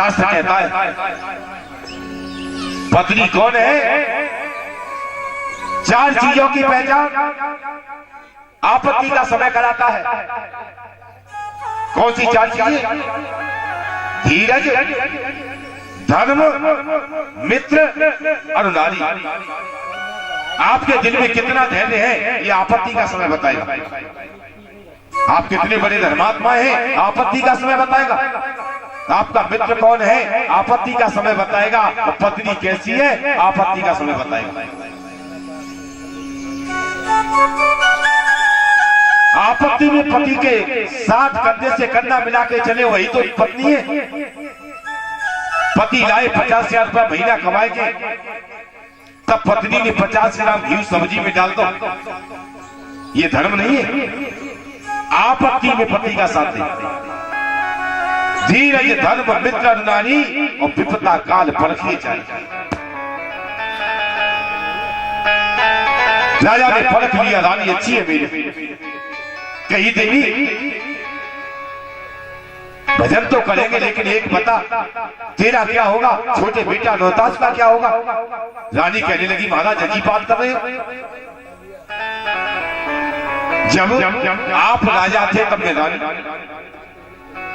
शास्त्र कहता है पत्नी कौन है? चार चीजों की पहचान आपत्ति का समय कराता है। कौन सी चार चीजें? धीरज, धर्म, मित्र और नारी। आपके दिल में कितना धैर्य है ये आपत्ति का समय बताएगा। आप कितने बड़े धर्मात्मा हैं आपत्ति का समय बताएगा। आपका मित्र कौन है आपत्ति का समय बताएगा। और पत्नी कैसी है आपत्ति का समय बताएगा। आपत्ति में पति के साथ कंधे से कंधा मिला के चले वही तो पत्नी है। पति लाए 50,000 रुपया महीना कमाए के, तब पत्नी ने 50 ग्राम घी सब्जी में डाल दो, ये धर्म नहीं है। आपत्ति में पति का साथ दे। धीरज, धर्म, मित्र, नारी और विपदा काल परखिए चाहिए। राजा ने परख लिया रानी अच्छी है मेरी। कही देवी भजन तो करेंगे लेकिन एक बता तेरा क्या होगा, छोटे बेटा रोहतास का क्या होगा? रानी कहने लगी महाराज अजीब बात कर रहे हो। जब आप राजा थे तब मैं रानी,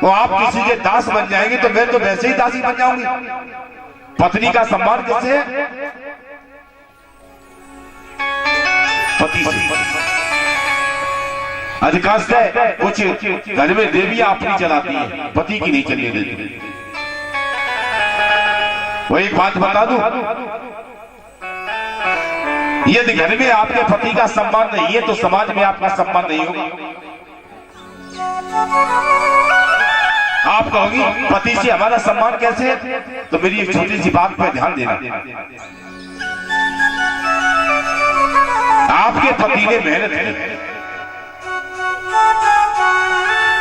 वो आप किसी के दास बन जाएंगे तो मैं तो वैसे ही दासी बन जाऊंगी। पत्नी का सम्मान कैसे है? पति से। अधिकांश कुछ घर में देवियां अपनी चलाती है, पति की नहीं चलने देती। वो एक बात बता दूं, यदि घर में आपके पति का सम्मान नहीं है तो समाज में आपका सम्मान नहीं होगा। आप कहोगी पति से हमारा सम्मान कैसे है? तो मेरी एक छोटी सी बात पर ध्यान देना। आपके पति ने मेहनत की,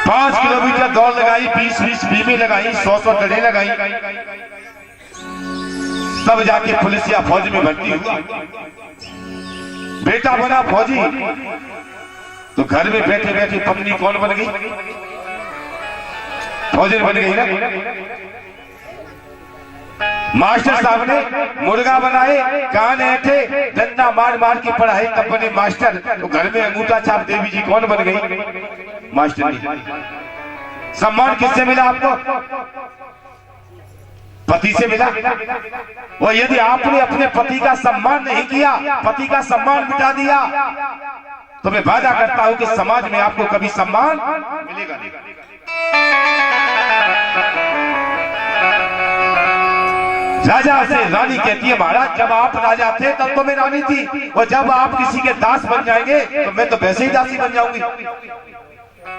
5 किलोमीटर दौड़ लगाई, 20-20 बीमें लगाई, 100-100 डरे लगाई, तब जाके पुलिस या फौज में भर्ती हुआ। बेटा बना फौजी, तो घर में बैठे बैठे पत्नी कौन बन गई? फौजी बन गई ना। मास्टर साहब ने मुर्गा बनाए, कान ऐठे, डंडा मार मार के पढ़ाई, तब बने मास्टर। तो घर में अंगूठा छाप देवी जी कौन बन गई? मास्टर जी। सम्मान किससे मिला आपको? पति से मिला। और यदि आपने अपने पति का सम्मान नहीं किया, पति का सम्मान मिटा दिया, तो मैं वादा करता हूं कि समाज में आपको कभी सम्मान मिलेगा नहीं। राजा से रानी कहती है महाराज जब आप राजा थे तब तो मैं रानी थी, और जब आप किसी के दास बन जाएंगे तो मैं तो वैसे ही दासी बन जाऊंगी।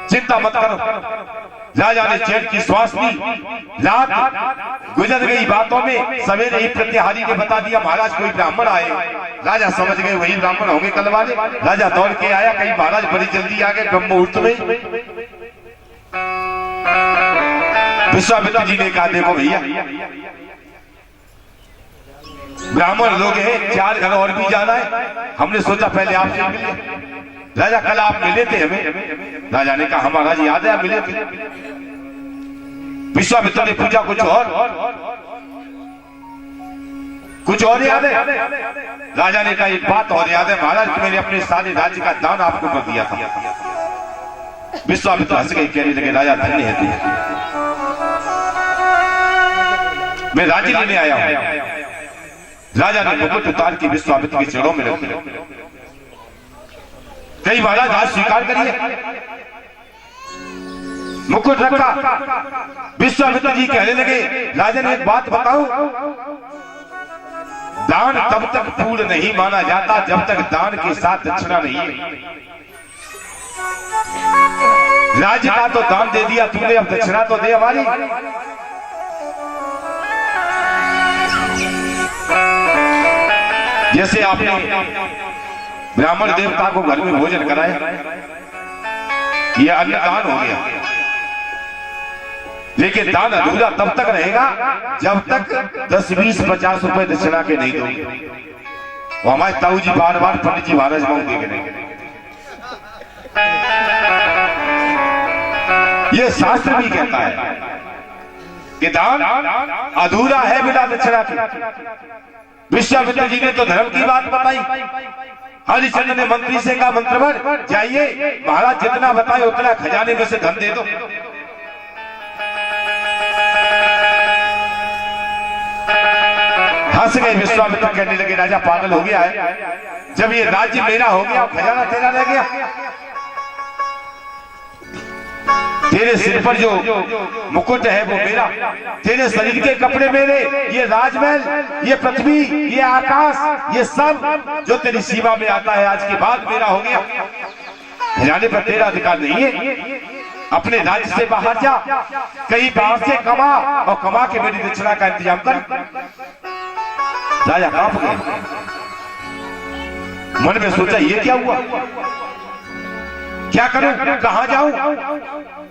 चिंता मत करो। राजा ने चैन की श्वास ली। रात गुजर गई बातों में। सवेरे ही प्रत्यहारी ने बता दिया महाराज कोई ब्राह्मण आए। राजा समझ गए वही ब्राह्मण होंगे कल वाले। राजा दौड़ के आया, कहीं महाराज बड़ी जल्दी आ गए ब्रह्म मुहूर्त में। विश्वामित्र जी ने कहा देखो भैया ब्राह्मण लोग हैं, 4 घर और भी जाना है, हमने सोचा पहले आपसे मिले। राजा कल आप मिले थे हमें। राजा ने कहा हमारा जी याद है आप मिले थे। विश्वामित्र ने पूछा कुछ और याद है? राजा ने कहा एक बात और याद है महाराज, मैंने अपने सारे राज्य का दान आपको कर दिया था। विश्वामित्र हंस गए, कहने लगे राजा धन्य है तू, मैं राज्य लेने आया हूं। राजा ने मुकुट उतार के विश्वामित्र के चरणों में रख दिया। कई महाराज आज स्वीकार करिए। मुकुट रखा। विश्वामित्र जी कहने लगे राजा ने एक बात बताऊं, दान तब तक पूर्ण नहीं माना जाता जब तक दान के साथ दक्षिणा नहीं है। राज्य का तो दान दे दिया तूने, अब दक्षिणा तो दे हमारी। जैसे आपने ब्राह्मण देवता को घर में भोजन कराया, यह अन्नदान हो गया, लेकिन दान अधूरा तब तक रहेगा जब तक 10, 20, 50 रुपए दक्षिणा के नहीं दोगे। वो हमारे ताऊ जी बार बार पंडित जी महाराज मांगेंगे नहीं। ये शास्त्र भी कहता है कि दान अधूरा है बिना दक्षिणा के। विश्वामित्र जी ने तो धर्म की बात बताई। हरिश्चंद्र ने मंत्री से कहा, मंत्रवर जाइए, महाराज जितना बताए उतना खजाने में से धन दे दो। हंस गए विश्वामित्र, कहने लगे राजा पागल हो गया है, जब ये राज्य मेरा हो गया खजाना तेरा रह गया। तेरे सिर पर जो मुकुट है वो मेरा, तेरे शरीर के कपड़े मेरे, ये राजमहल, ये पृथ्वी, ये आकाश, ये सब जो तेरी सीमा में आता है आज के बाद मेरा हो गया। खजाने पर तेरा अधिकार नहीं है। अपने राज्य से बाहर जा, कहीं बाहर से कमा और कमा के मेरी दक्षिणा का इंतजाम कर। राजा कांप गए, मन में सोचा ये क्या हुआ, क्या करूं, कहां जाऊं।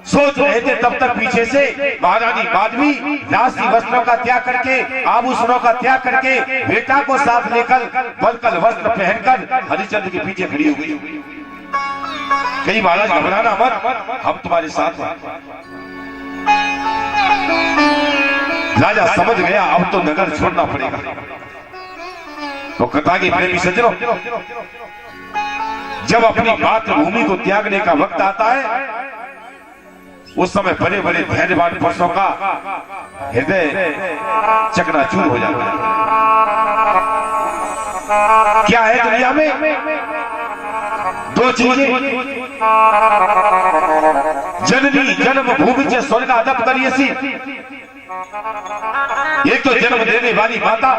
सोच रहे थे तब तक पीछे से महारानी माधवी राष्ट्रीय वस्त्रों का त्याग करके, आभूषणों का त्याग करके, बेटा को साथ लेकर वलकल वस्त्र पहनकर हरिश्चंद्र के पीछे खड़ी हो गई। कहीं महाराज घबराना मत, हम तुम्हारे साथ हैं। राजा समझ गया अब तो नगर छोड़ना पड़ेगा। तो कथा की प्रेमी सज्जनों, जब अपनी मातृभूमि को त्यागने का वक्त आता है, उस समय बड़े बड़े धैर्यवान पुरुषों का हृदय चकनाचूर हो जाता है। क्या है दुनिया में दो चीजें, जननी जन्म भूमि से स्वर्ग अदप करियसी। एक तो जन्म देने वाली माता,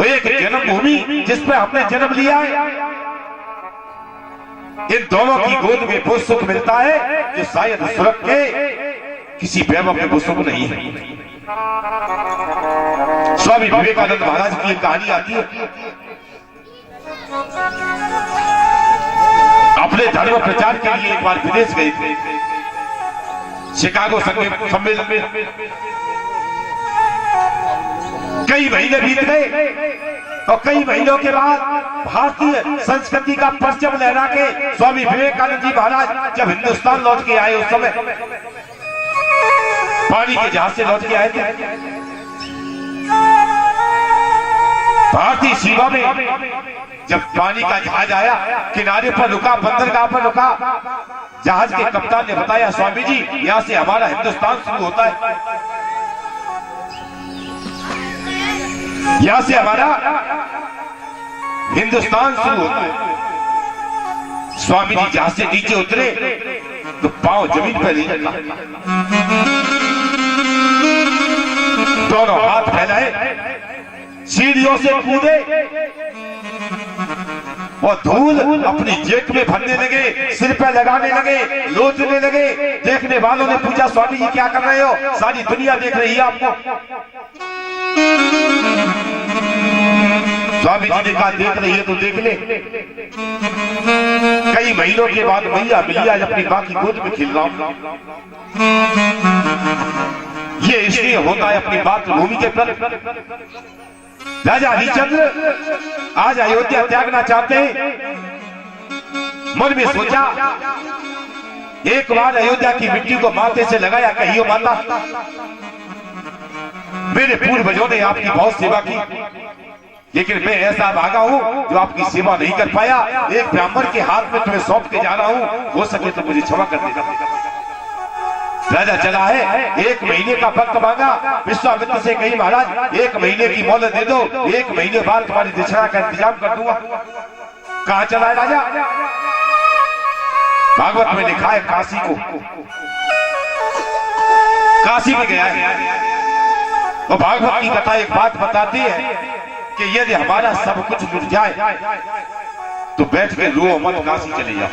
एक जन्मभूमि जिस पे हमने जन्म लिया है। इन दोनों की गोद में वो सुख मिलता है जो शायद स्वर्ग के किसी वैभव में वो सुख नहीं है। स्वामी विवेकानंद महाराज की एक कहानी आती है। अपने धर्म प्रचार के लिए एक बार विदेश गए थे, शिकागो सम्मेलन में। कई महीने बीत गए और कई महीनों के बाद भारतीय संस्कृति का परचम लहरा के स्वामी विवेकानंद जी महाराज जब हिंदुस्तान लौट के आए, उस समय पानी के जहाज से लौट के आए थे। भारतीय सीमा में जब पानी का जहाज आया, किनारे पर रुका, बंदरगाह पर रुका, जहाज के कप्तान ने बताया, स्वामी जी यहाँ से हमारा हिंदुस्तान शुरू होता है, यहां से हमारा हिंदुस्तान शुरू होता है। स्वामी जी जहां से नीचे उतरे तो पांव जमीन पर नहीं रखा, दोनों हाथ फैलाए, सीढ़ियों से कूदे और धूल अपनी जेब में भरने लगे, सिर पे लगाने लगे, लोटने लगे। देखने वालों ने पूछा, स्वामी जी क्या कर रहे हो, सारी दुनिया देख रही है आपको। स्वामी जी ने कहा, देख रही है तो देख ले। कई महीनों के बाद मैया मिली, आज अपनी मां की गोद में खेल रहा हूं। ये इसलिए होता है अपनी मातृभूमि के प्रति। राजा हरिश्चंद्र आज अयोध्या त्यागना चाहते हैं। मन में सोचा, एक बार अयोध्या की मिट्टी को माथे से लगाया, कहियो माता, मेरे पूर्वजों ने आपकी बहुत सेवा की, लेकिन मैं ऐसा भागा हूं जो आपकी सेवा नहीं कर पाया। एक ब्राह्मण के हाथ में तुम्हें सौंप के जा रहा हूं, हो सके तो मुझे क्षमा कर देना। राजा चला है, एक महीने का वक्त मांगा, विश्वामित्र से कही, महाराज एक महीने की मोहलत दे दो, एक महीने बाद तुम्हारी दक्षिणा का इंतजाम कर दूंगा। कहां चला है राजा? भागवत में लिखा है काशी को, काशी में गया है। और भागवत की कथा एक बात बताती है कि यदि हमारा सब कुछ लुट जाए तो बैठ के रो मत, काशी चले जाओ।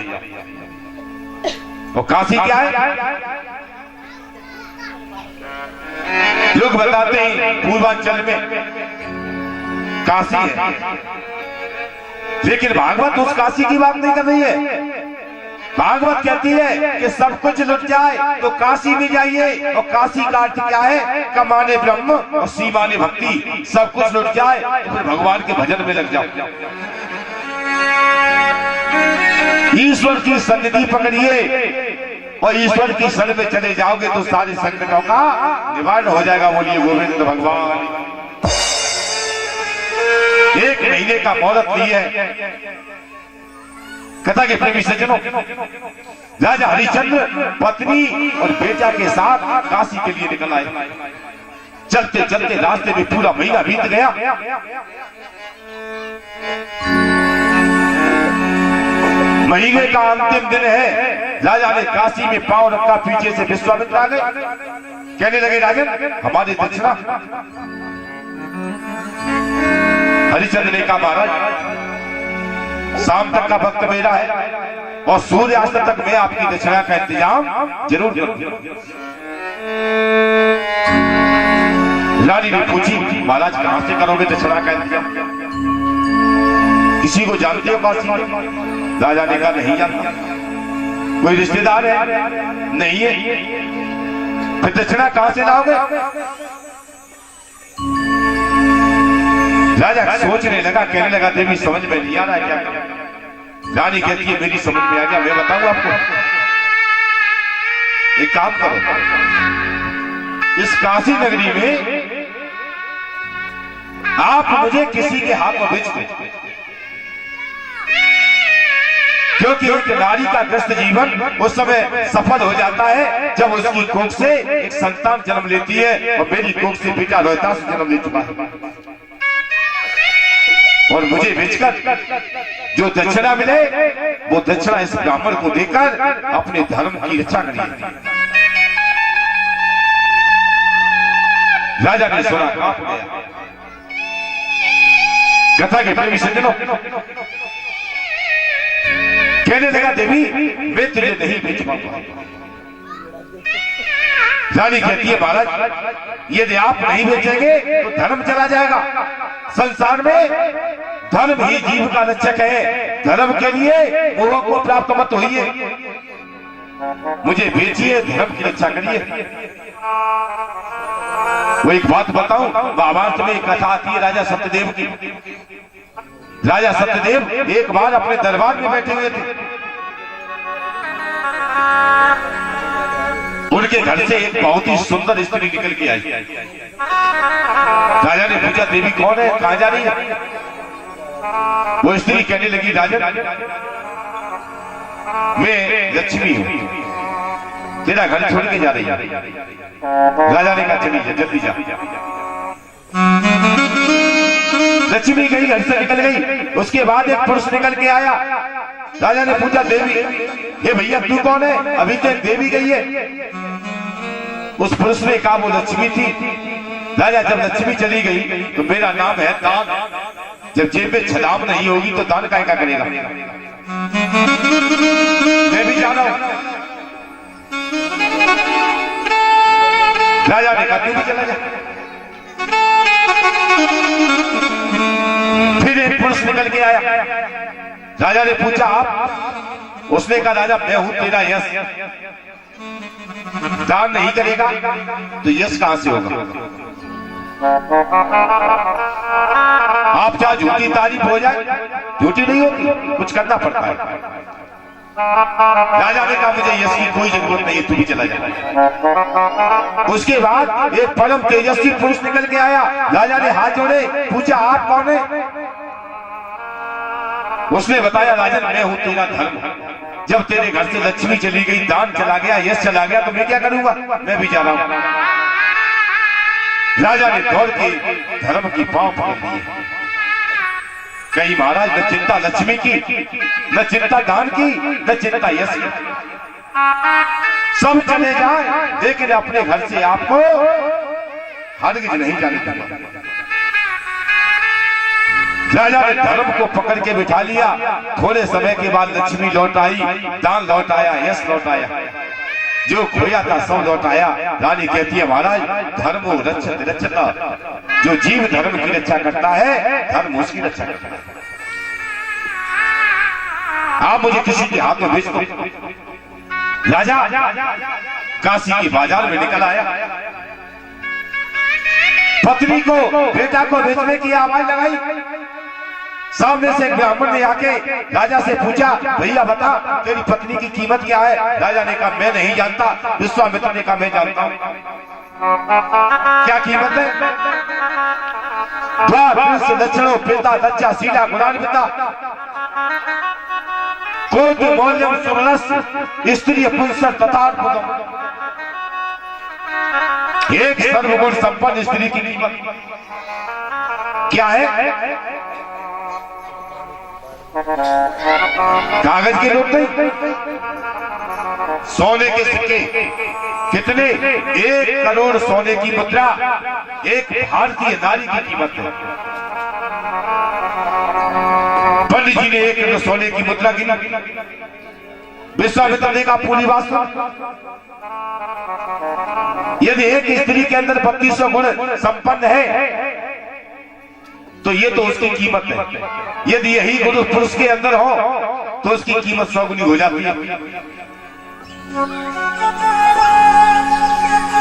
और काशी क्या है? लोग बताते हैं पूर्वांचल में काशी है, लेकिन भागवत उस काशी की बात नहीं कर रही है। भागवत कहती है कि सब कुछ लुट जाए तो काशी में जाइए। और काशी का अर्थ क्या है? कमाने ब्रह्म और सीमाने भक्ति। सब कुछ लुट जाए तो फिर भगवान के भजन में लग जाओ, ईश्वर की सन्निधि पकड़िए और ईश्वर की शरण में चले जाओगे तो सारे संकटों का निवारण हो जाएगा। बोलिए गोविंद भगवान। एक महीने का मोहलत ली है। कथा के प्रेमी सज्जनों, राजा हरिश्चंद्र पत्नी और बेटा के साथ काशी के लिए निकल आए। चलते चलते रास्ते में पूरा महीना बीत गया। महीने का अंतिम दिन है। राजा ने काशी में पांव रखा, पीछे से विश्वामित्र आ गए। कहने लगे राजन हमारी दक्षिणा। हरिश्चंद्र ने कहा महाराज शाम तक का वक्त मेरा है और सूर्यास्त तक मैं आपकी दक्षिणा का इंतजाम जरूर करूंगा। रानी ने पूछी महाराज कहां से करोगे दक्षिणा का इंतजाम? किसी को जानते हो काशी में? राजा ने कहा नहीं जानता। कोई रिश्तेदार है? नहीं है। फिर दक्षिणा कहां से लाओगे? राजा सोचने लगा, कहने लगा देवी समझ में नहीं आ रहा है क्या? रानी कहती है मेरी समझ में आ गया, मैं बताऊं आपको। एक काम करो, इस काशी नगरी में आप मुझे किसी के हाथ में बेच दो, क्योंकि एक नारी का ग्रस्त जीवन उस समय सफल हो जाता है जब उसकी कोख से एक संतान जन्म लेती है, और मेरी कोख से बेटा रोहितास जन्म ले चुका है। और मुझे बेचकर जो दक्षिणा मिले वो दक्षिणा इस ब्राह्मण को देकर अपने धर्म की रक्षा करिए। राजा ने सुना, कांप गया। कथा के प्रेमी सज्जनों, कहने लगा देवी मैं तुझे नहीं बेच पाऊंगा। रानी कहती है महाराज यदि आप नहीं बेचेंगे तो धर्म चला जाएगा। संसार में धर्म ही जीव का रक्षक है। धर्म के लिए मोह को प्राप्त मत होइए, मुझे बेचिए, धर्म की रक्षा करिए। वो एक बात बताऊं, महाभारत में एक कथा आती है राजा सत्यदेव की। राजा सत्यदेव एक बार अपने दरबार में बैठे हुए थे। उनके घर से एक बहुत ही सुंदर स्त्री निकल के आई। राजा ने पूछा देवी कौन है, कहां जा रही है? वो स्त्री कहने लगी राजन मैं लक्ष्मी हूं, तेरा घर छोड़ के जा रही है। राजा ने कहा चली जा, जल्दी जा। लक्ष्मी गई, घर से निकल गई। उसके बाद एक पुरुष निकल के आया। राजा ने पूछा देवी हे भैया तू कौन है? अभी तो एक देवी गई है। उस पुरुष ने कहा वो लक्ष्मी थी। राजा जब लक्ष्मी चली गई तो मेरा नाम है दान। जब जेब में छलाम नहीं होगी तो दान काय का करेगा? मैं भी जा रहा हूं। राजा ने कहा तू भी चला जा। फिर एक पुरुष निकल के आया। राजा ने पूछा आप? उसने कहा राजा मैं हूं तेरा यश। दान नहीं करेगा तो यश कहां से होगा? आप चाहे झूठी तारीफ हो जाए, झूठी नहीं होती, कुछ करना पड़ता है। राजा ने कहा मुझे यश की कोई जरूरत नहीं है, तू भी चला जा। उसके बाद एक परम तेजस्वी पुरुष निकल के आया। राजा ने हाथ जोड़े, पूछा आप कौन है? उसने बताया राजन मैं हूं तेरा धर्म। जब तेरे घर से लक्ष्मी चली गई, दान चला गया, यश चला गया, तो मैं क्या करूंगा? मैं भी जा रहा हूं। राजा ने दौड़ के धर्म की पांव पकड़ लिए। कहीं महाराज न चिंता लक्ष्मी की, न चिंता दान की, न चिंता यश की, सब चले जाए लेकिन अपने घर से आपको हरगिज नहीं जाने दूंगा। राजा ने धर्म को पकड़ के बिठा लिया। थोड़े समय के बाद लक्ष्मी लौट आई, दान लौट आया, यश लौट आया, जो खोया था सब लौट आया। रानी कहती है महाराज धर्म रक्षक रक्षता, जो जीव धर्म की रक्षा करता है धर्म उसकी रक्षा करता है। आप मुझे किसी के हाथ में भेज दो। राजा काशी के बाजार में निकल आया। पत्नी को बेटा को बेचने की आवाज लगाई। सामने से एक ब्राह्मण ने आके राजा से पूछा, भैया बता तेरी पत्नी की कीमत क्या है? राजा ने कहा मैं नहीं जानता। विश्वामित्र ने कहा मैं जानता हूं। क्या कीमत है? दक्षिणों पिता दच्चा सीला गुणान्विता कोटि मौल्यम सुवर्णस्य स्त्री पुंसर तथार्बुदम। एक सर्वगुण संपन्न स्त्री की कीमत क्या है? कागज के नोट नहीं, सोने के सिक्के। कितने? 1 करोड़ सोने की मुद्रा एक भारतीय नारी की कीमत है। पंडित जी ने 1 करोड़ सोने की मुद्रा गिनी। विश्वामित्र ने कहा पूरी बात सुन, यदि एक स्त्री के अंदर 3200 गुण संपन्न है तो ये तो उसकी कीमत है। यदि यही गुण पुरुष के अंदर हो तो उसकी कीमत 100 गुनी हो जाती है।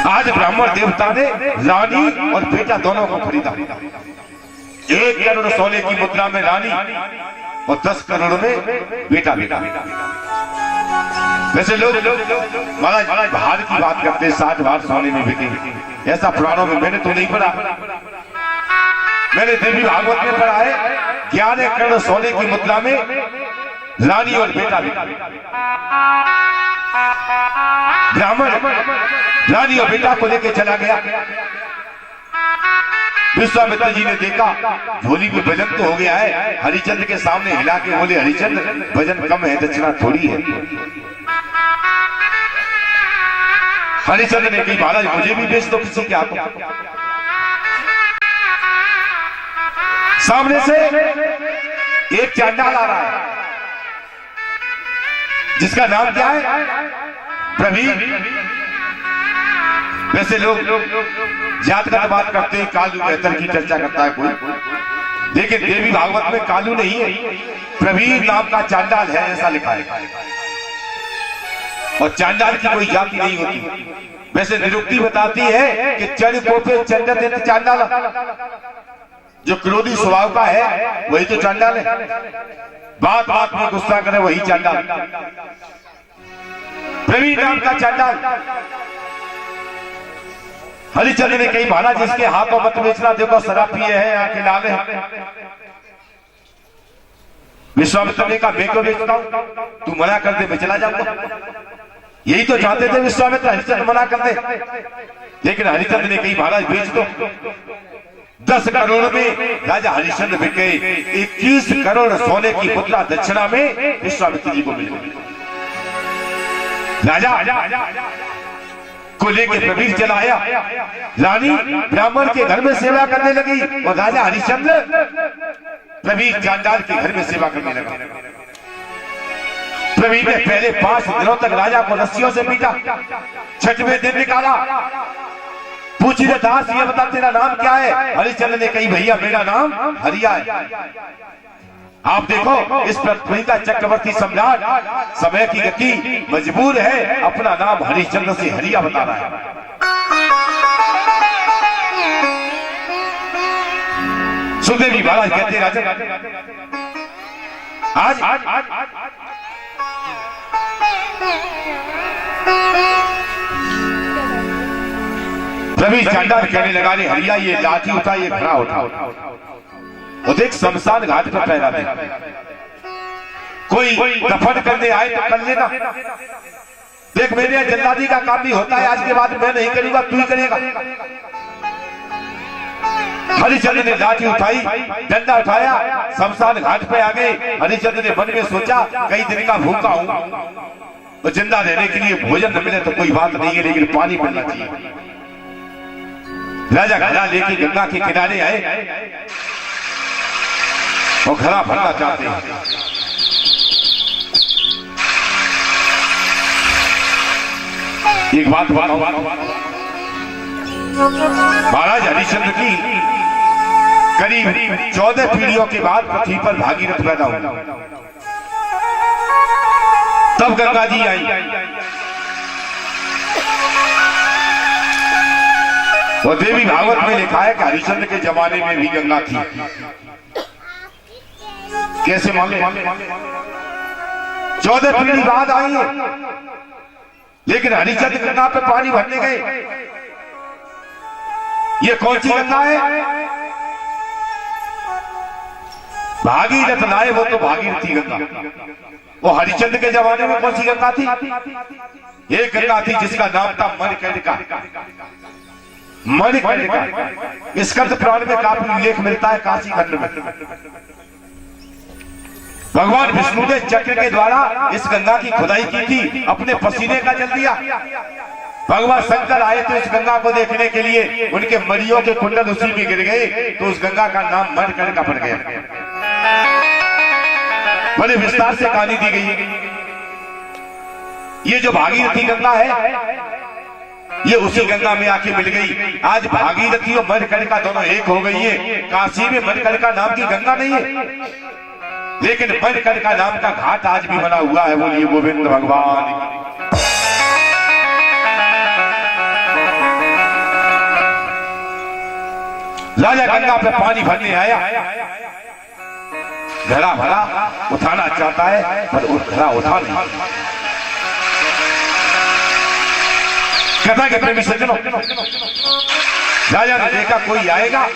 आज ब्राह्मण देवता ने रानी और बेटा दोनों को खरीदा। 1 करोड़ सोने की मुद्रा में रानी और 10 करोड़ में बेटा। वैसे लोग महाराज भार की बात करते हैं, 60 भार सोने में बिके, ऐसा पुराणों में मैंने तो नहीं पढ़ा। मैंने देवी भागवत में पढ़ा है 11 करोड़ सोने की मुद्रा में रानी और बेटा। ब्राह्मण रानी और बेटा को लेकर चला गया। विश्वामित्र जी ने देखा झोली में वजन तो हो गया है। हरिचंद्र के सामने हिला के बोले, हरिचंद्र वजन कम है, दक्षिणा थोड़ी है। हरिचंद्र ने कही महाराज मुझे भी बेच दो किसी के हाथों। सामने से एक चांडाल आ रहा है जिसका नाम क्या है? प्रवीण। वैसे लोग जात का बात करते हैं, कालू बेहतर की चर्चा करता है कोई, लेकिन देवी भागवत में कालू नहीं है, प्रवीण नाम का चांडाल है, ऐसा लिखा है। और चांडाल की कोई जाति नहीं होती। वैसे निरुक्ति बताती है कि चढ़ कोपे चंडत चांडाल, जो क्रोधी स्वभाव का है वही तो चांडाल है। बात बात में गुस्सा करे वही चांडाल। प्रवीण नाम का चांडाल। हरिचंद्र ने कही महाराज इसके हाथों मत बेचना, देखो शराब पिए है, आंखें लाल है। विश्वामित्र ने कहा मैं क्यों बेचता हूं, तू मना कर दे मैं चला जाऊंगा। यही तो चाहते थे विश्वामित्र, हरिचंद्र मना कर दे, लेकिन हरिचंद्र ने कही महाराज बेच दो। 10 करोड़ में राजा हरिश्चंद्र बिक गए। 21 करोड़ सोने की मुद्रा दक्षिणा में विश्वामित्र जी को मिल गई। राजा को लेकर प्रवीण चला आया। रानी ब्राह्मण के घर में सेवा करने लगी और राजा हरिश्चंद्र प्रवीण चांडाल के घर में सेवा करने लगा। प्रवीण ने पहले 5 दिनों तक राजा को रस्सियों से पीटा। 6वें दिन निकाला। पूछी रे दास ये बता तेरा नाम क्या है? हरिश्चंद्र ने कही भैया मेरा नाम हरिया है। आप देखो इस पृथ्वी का चक्रवर्ती सम्राट समय की गति मजबूर है, अपना नाम हरिश्चंद्र से हरिया बता रहा है। सुखदेव महाराज कहते राजा आज रवि चांडाल कहने लगा रे हरिया ये लाठी उठा, ये घड़ा उठा, और देख शमशान घाट पर पैरा दे, कोई दफन करने आए तो कर लेना। देख मेरे यहाँ जल्लादी का काम भी होता है, आज के बाद मैं नहीं करूंगा तू ही करेगा। हरिश्चंद्र ने लाठी उठाई, डंडा उठाया, शमशान घाट पे आ गए। हरिश्चंद्र ने मन में सोचा कई दिन का भूखा हूं, तो जिंदा रहने के लिए भोजन न मिले तो कोई बात नहीं है, लेकिन पानी मिलना चाहिए। राजा घड़ा लेके गंगा के किनारे आए और घड़ा भरना चाहते हैं। एक बात महाराज हरिश्चंद्र की करीब 14 पीढ़ियों के बाद पृथ्वी पर भागीरथ पैदा हुआ, तब गंगा जी आई। और देवी भागवत में लिखा है कि हरिश्चंद्र के जमाने में भी गंगा थी। कैसे मालूम? 14 पीढ़ी बाद आई है, लेकिन हरिचंद गंगा पे पानी भरने गए। ये कौन सी गंगा है? भागीरथ लाए वो तो भागीरथी गंगा। वो हरिचंद के जमाने में कौन सी गंगा थी? एक गंगा थी जिसका नाम था मणिकर्णिका। मणिकर्णिका स्कंद पुराण में काफी उल्लेख मिलता है। काशी खंड में भगवान विष्णु ने चक्र के द्वारा इस गंगा की खुदाई की थी, अपने पसीने का जल दिया। भगवान शंकर आए थे उस गंगा को देखने के लिए, उनके मड़ियों के कुंडल उसी में गिर गए, तो उस गंगा का नाम मणिकर्णिका पड़ गया। बड़े विस्तार से कहानी दी गई है। ये जो भागीरथी गंगा है, ये उसी गंगा में आके मिल गई। आज भागीरथी और मणिकर्णिका दोनों एक हो गई है। काशी में मणिकर्णिका नाम की गंगा नहीं है, लेकिन मणिकर्णिका नाम का घाट आज भी बना हुआ है। बोलिए गोविंद भगवान। राजा गंगा पे पानी भरने आया, घड़ा भरा, उठाना चाहता है पर घड़ा उठा नहीं। कहता है कि प्रेमी सज्जनों, राजा ने देखा कोई आएगा,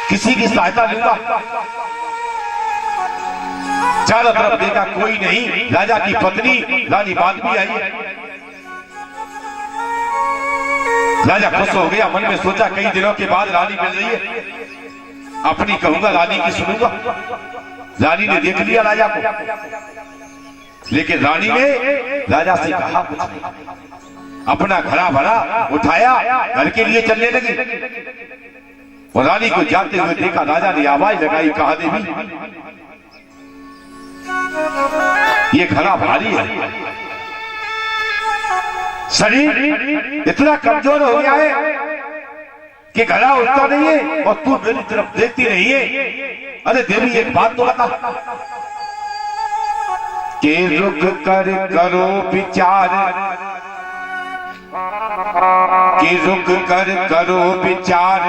किसी की सहायता लूंगा। चारों तरफ देखा कोई नहीं। राजा की पत्नी रानी बात भी आई। राजा खुश हो गया, मन में सोचा कई दिनों के बाद रानी मिल रही है, अपनी कहूंगा, रानी की सुनूंगा। रानी ने देख लिया राजा को, लेकिन रानी ने राजा से कहा कुछ नहीं। अपना घड़ा भरा, उठाया, घर के लिए चलने लगी। और रानी को जाते हुए देखा। राजा ने आवाज लगाई, कहा देवी ये घड़ा भारी है, शरीर इतना कमजोर हो गया है कि घड़ा उठता नहीं है, और तू मेरी तरफ देखती नहीं है। अरे देवी एक बात तो बता, कि रुक कर करो विचार, कि रुक कर करो विचार,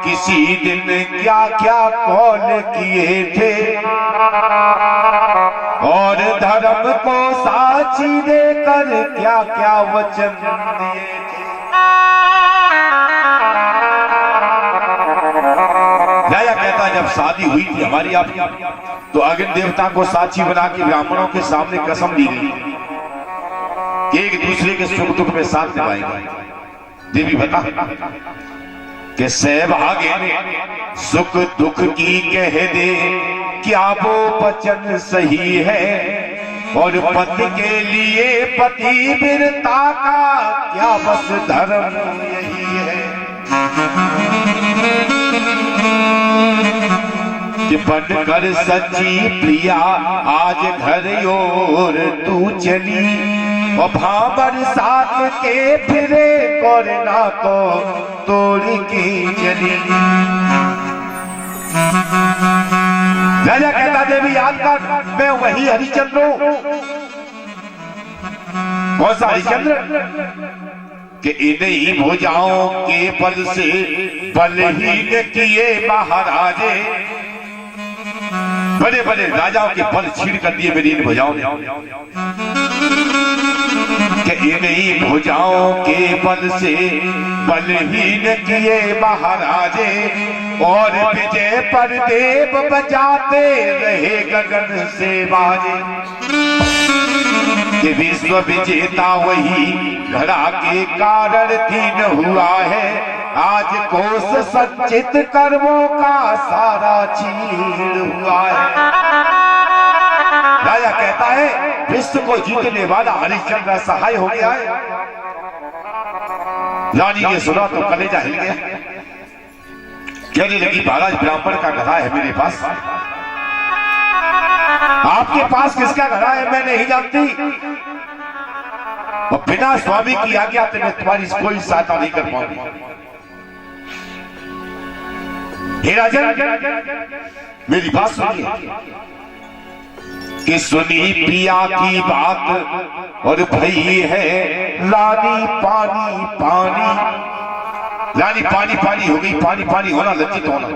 किसी दिन क्या क्या कौल किए थे, और धर्म को साक्षी देकर क्या क्या वचन दिए थे। राजा कहता जब शादी हुई थी हमारी आपकी, तो अग्नि देवता को साक्षी बना के ब्राह्मणों के सामने कसम दी गई कि एक दूसरे के सुख दुख में साथ निभाएंगे। देवी बता कि सहभागे सुख दुख की कह दे, क्या वो वचन सही है, और पति के लिए पतिव्रता का क्या बस धर्म यही है। कि बनकर सच्ची प्रिया आज घर ओर तू चली, और भाबर साथ के फिरे कोरना को तोड़ की चली। राजा कहता देवी याद कर, मैं वही हरिचंद्र हूं। कौन सा हरिचंद्र? कि इन्हीं भुजाओं के बल से बलहीन किए महाराजे, बड़े बड़े राजाओं के बल छीन कर दिए मेरी इन भुजाओं ने। कि इन्हीं भुजाओं के बल से बलहीन किए महाराजे, और विजय पर देव बजाते रहे गगन से बाजे। कि विश्व विजेता वही घड़ा के कारण दीन हुआ है, आज कोष संचित कर्मों का सारा छीन हुआ है। राजा कहता है विश्व को जीतने वाला हरिश्चंद्र सहाय हो गया है। रानी ने सुना तो कलेजा हिल गया, कहने लगी महाराज ब्राह्मण का घड़ा है मेरे पास, आपके पास किसका घड़ा है मैं नहीं जानती, और बिना स्वामी की आज्ञा तो मैं तुम्हारी कोई सहायता नहीं कर पाऊंगी। हे राजन मेरी बात सुनिए, कि सुनी पिया की बात और भई है रानी पानी पानी। रानी पानी पानी हो गई, पानी पानी होना लज्जित होना।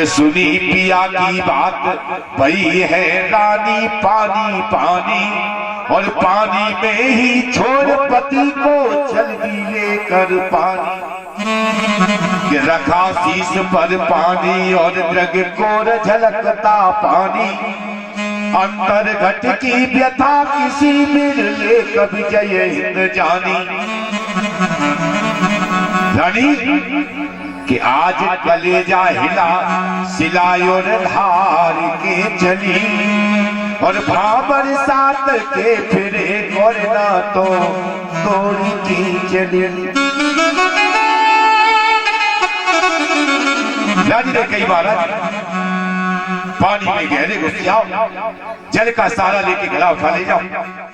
कि सुनी पिया की बात भई है रानी पानी पानी, और पानी में ही छोड़ पति को चल दी लेकर पानी। कि रखा शीश पर पानी और जग को झलकता पानी, अंतर घट की व्यथा किसी मिले कभी जय हिंद जानी। रानी कि आज कलेजा हिला सिलाई और धार के चली, और भाबर साथ के फिरे और ना तो तोड़ी की चली। रानी ने कई बार पानी में गहरे घुस जाओ, जल का सारा लेके गला उठा ले जाओ।